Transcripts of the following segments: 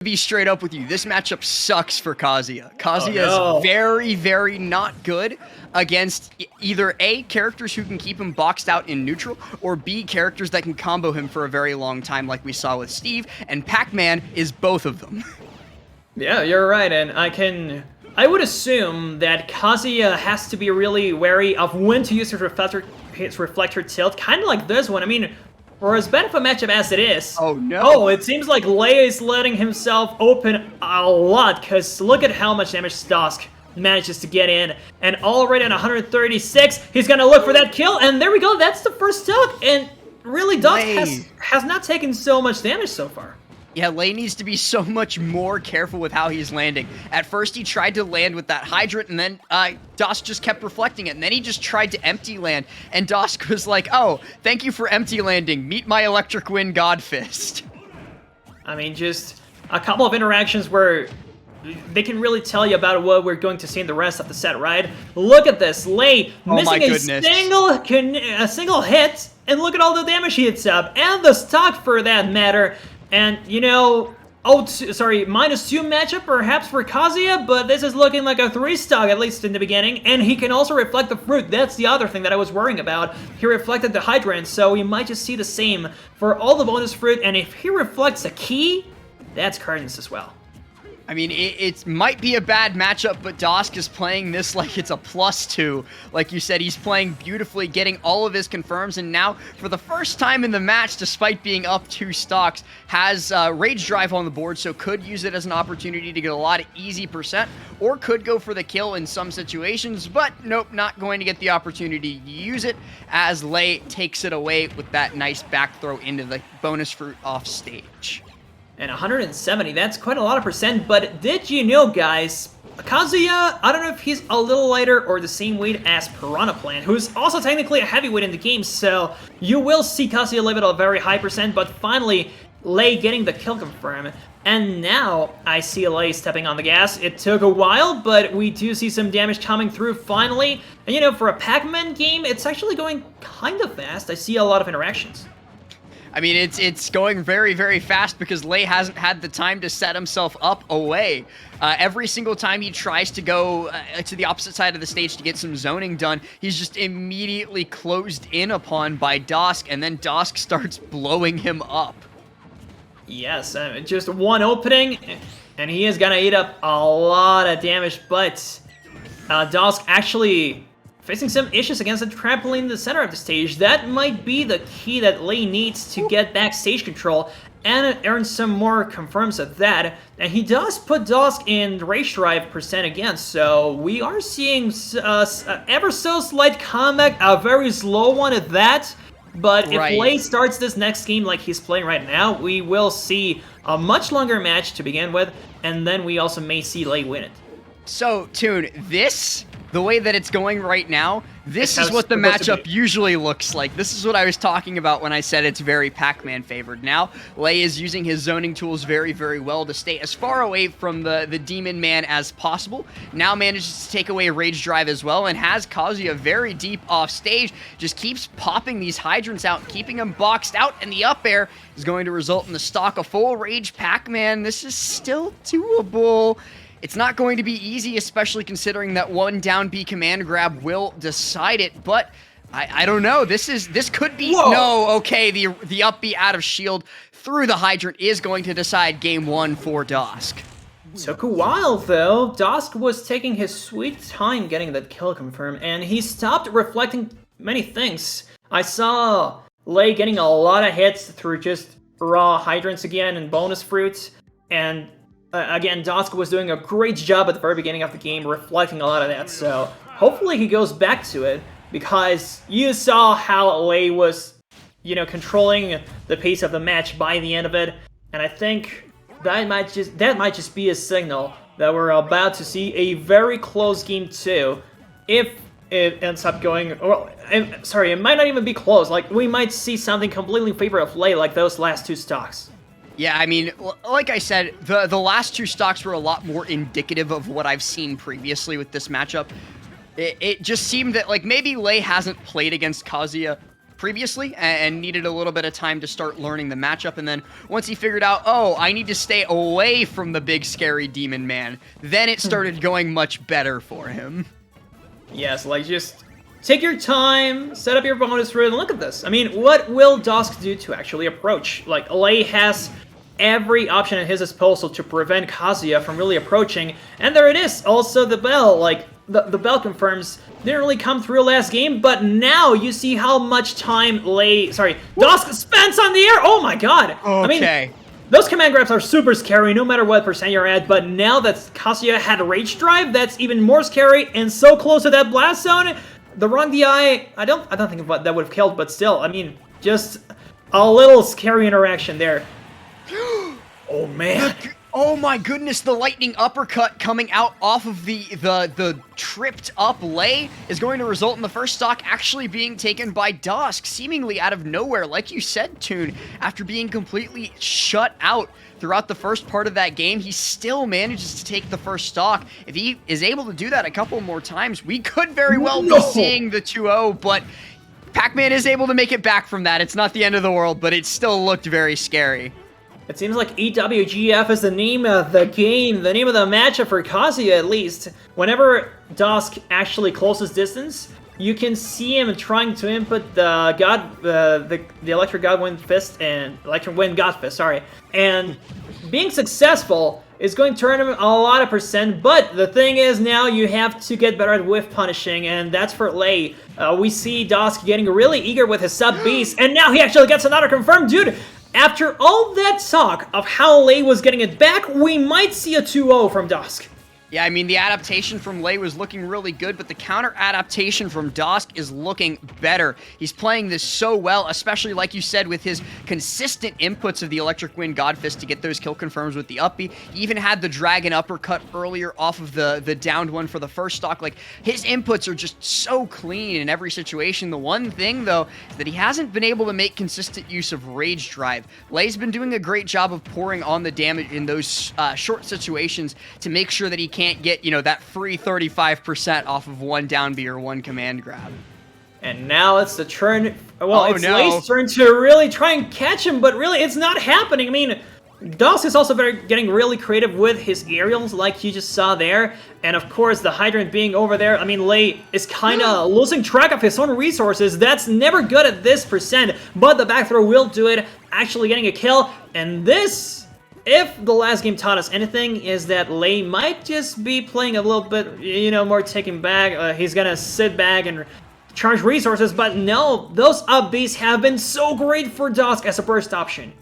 be straight up with you, this matchup sucks for Kazuya. Kazuya is very, very not good against either A, characters who can keep him boxed out in neutral, or B, characters that can combo him for a very long time like we saw with Steve, and Pac-Man is both of them. Yeah, you're right, and I would assume that Kazuya has to be really wary of when to use his reflector tilt, kind of like this one. I mean, for as bad of a matchup as it is, oh no! Oh, it seems like Lei is letting himself open a lot, because look at how much damage Dawsk manages to get in, and already on 136, he's gonna look for that kill, and there we go, that's the first stock, and really Dawsk has not taken so much damage so far. Yeah, Lei needs to be so much more careful with how he's landing. At first, he tried to land with that hydrant, and then Dawsk just kept reflecting it, and then he just tried to empty land, and Dawsk was like, oh, thank you for empty landing. Meet my electric wind god fist. I mean, just a couple of interactions where they can really tell you about what we're going to see in the rest of the set, right? Look at this, Lei missing a single hit, and look at all the damage he hits up, and the stock for that matter. And, you know, -2 matchup perhaps for Kazuya, but this is looking like a 3-stock, at least in the beginning. And he can also reflect the fruit. That's the other thing that I was worrying about. He reflected the hydrant, so we might just see the same for all the bonus fruit. And if he reflects a key, that's curtains as well. I mean, it might be a bad matchup, but Dawsk is playing this like it's a +2. Like you said, he's playing beautifully, getting all of his confirms, and now, for the first time in the match, despite being up 2 stocks, has Rage Drive on the board, so could use it as an opportunity to get a lot of easy %, or could go for the kill in some situations, but nope, not going to get the opportunity to use it, as Lei takes it away with that nice back throw into the bonus fruit off stage. And 170, that's quite a lot of %, but did you know, guys, Kazuya, I don't know if he's a little lighter or the same weight as Piranha Plant, who's also technically a heavyweight in the game, so you will see Kazuya live at a very high %, but finally, Lei getting the kill confirm, and now I see Lei stepping on the gas. It took a while, but we do see some damage coming through finally, and you know, for a Pac-Man game, it's actually going kind of fast. I see a lot of interactions. I mean, it's going very, very fast because Lei hasn't had the time to set himself up away. Every single time he tries to go to the opposite side of the stage to get some zoning done, he's just immediately closed in upon by Dawsk, and then Dawsk starts blowing him up. Yes, just one opening, and he is gonna eat up a lot of damage, but Dawsk actually facing some issues against the trampoline in the center of the stage. That might be the key that Lei needs to get back stage control and earn some more confirms of that. And he does put Dawsk in Rage Drive % again, so we are seeing ever so slight comeback, a very slow one at that. But if Lei starts this next game like he's playing right now, we will see a much longer match to begin with, and then we also may see Lei win it. So, Toon, the way that it's going right now, this is what the matchup usually looks like. This is what I was talking about when I said it's very Pac-Man favored. Now, Lei is using his zoning tools very, very well to stay as far away from the Demon Man as possible. Now manages to take away Rage Drive as well, and has Kazuya very deep off stage. Just keeps popping these hydrants out, keeping him boxed out, and the up air is going to result in the stock of full Rage Pac-Man. This is still doable. It's not going to be easy, especially considering that one down B command grab will decide it, but I don't know. This could be... Whoa. No, okay, the up B out of shield through the hydrant is going to decide game 1 for Dawsk. Took a while, though. Dawsk was taking his sweet time getting that kill confirm, and he stopped reflecting many things. I saw Lei getting a lot of hits through just raw hydrants again and bonus fruits, and again, Dawsk was doing a great job at the very beginning of the game, reflecting a lot of that, so hopefully he goes back to it, because you saw how Lei was, you know, controlling the pace of the match by the end of it, and I think that might just be a signal that we're about to see a very close game 2, if it ends up going, well, sorry, it might not even be close, like, we might see something completely in favor of Lei, like those last 2 stocks. Yeah, I mean, like I said, the last 2 stocks were a lot more indicative of what I've seen previously with this matchup. It just seemed that, like, maybe Lei hasn't played against Kazuya previously and needed a little bit of time to start learning the matchup. And then once he figured out, oh, I need to stay away from the big scary demon man, then it started going much better for him. Yes, like just take your time, set up your bonus route, and look at this. I mean, what will Dawsk do to actually approach? Like, Lei has every option at his disposal to prevent Kazuya from really approaching, and there it is. Also, the bell, like, the bell confirms didn't really come through last game, but now you see how much time Dawsk spends on the air. Oh my god! Okay. I mean, those command grabs are super scary no matter what percent you're at, but now that Kazuya had Rage Drive, that's even more scary and so close to that blast zone. The wrong DI, I don't think that would have killed, but still, I mean, just a little scary interaction there. Oh man. Oh my goodness, the lightning uppercut coming out off of the tripped up Lei is going to result in the first stock actually being taken by Dawsk, seemingly out of nowhere. Like you said, Toon, after being completely shut out throughout the first part of that game, he still manages to take the first stock. If he is able to do that a couple more times, we could very well be seeing the 2-0, but Pac-Man is able to make it back from that. It's not the end of the world, but it still looked very scary. It seems like EWGF is the name of the game, the name of the matchup for Kazuya at least. Whenever Dawsk actually closes distance, you can see him trying to input the Electric God Wind Fist and Electric Wind God Fist, sorry. And being successful is going to turn him a lot of percent, but the thing is now you have to get better at whiff punishing, and that's for Lei. We see Dawsk getting really eager with his sub beast, and now he actually gets another confirmed, dude! After all that talk of how Lei was getting it back, we might see a 2-0 from Dawsk. Yeah, I mean, the adaptation from Lei was looking really good, but the counter adaptation from Dawsk is looking better. He's playing this so well, especially like you said, with his consistent inputs of the Electric Wind God Fist to get those kill confirms with the up B. He even had the Dragon Uppercut earlier off of the downed one for the first stock. Like, his inputs are just so clean in every situation. The one thing, though, is that he hasn't been able to make consistent use of Rage Drive. Lei's been doing a great job of pouring on the damage in those short situations to make sure that he can't get, you know, that free 35% off of one down B or one command grab. And now it's the turn, well, it's no. Lei's turn to really try and catch him, but really it's not happening. I mean, Dawsk is also getting really creative with his aerials, like you just saw there. And of course, the Hydrant being over there, I mean, Lei is kind of losing track of his own resources. That's never good at this percent, but the back throw will do it, actually getting a kill. And this, if the last game taught us anything, is that Lei might just be playing a little bit, you know, more taking back. He's gonna sit back and charge resources, but no, those up Bs have been so great for Dawsk as a burst option.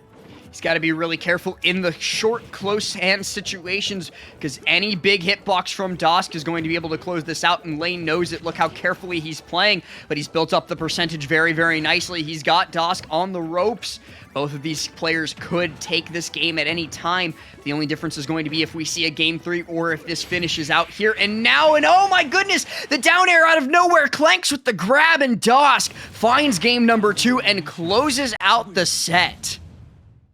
He's got to be really careful in the short, close hand situations because any big hitbox from Dawsk is going to be able to close this out, and Lei knows it. Look how carefully he's playing, but he's built up the percentage very, very nicely. He's got Dawsk on the ropes. Both of these players could take this game at any time. The only difference is going to be if we see a game 3 or if this finishes out here and now. And oh my goodness, the down air out of nowhere clanks with the grab, and Dawsk finds game number 2 and closes out the set.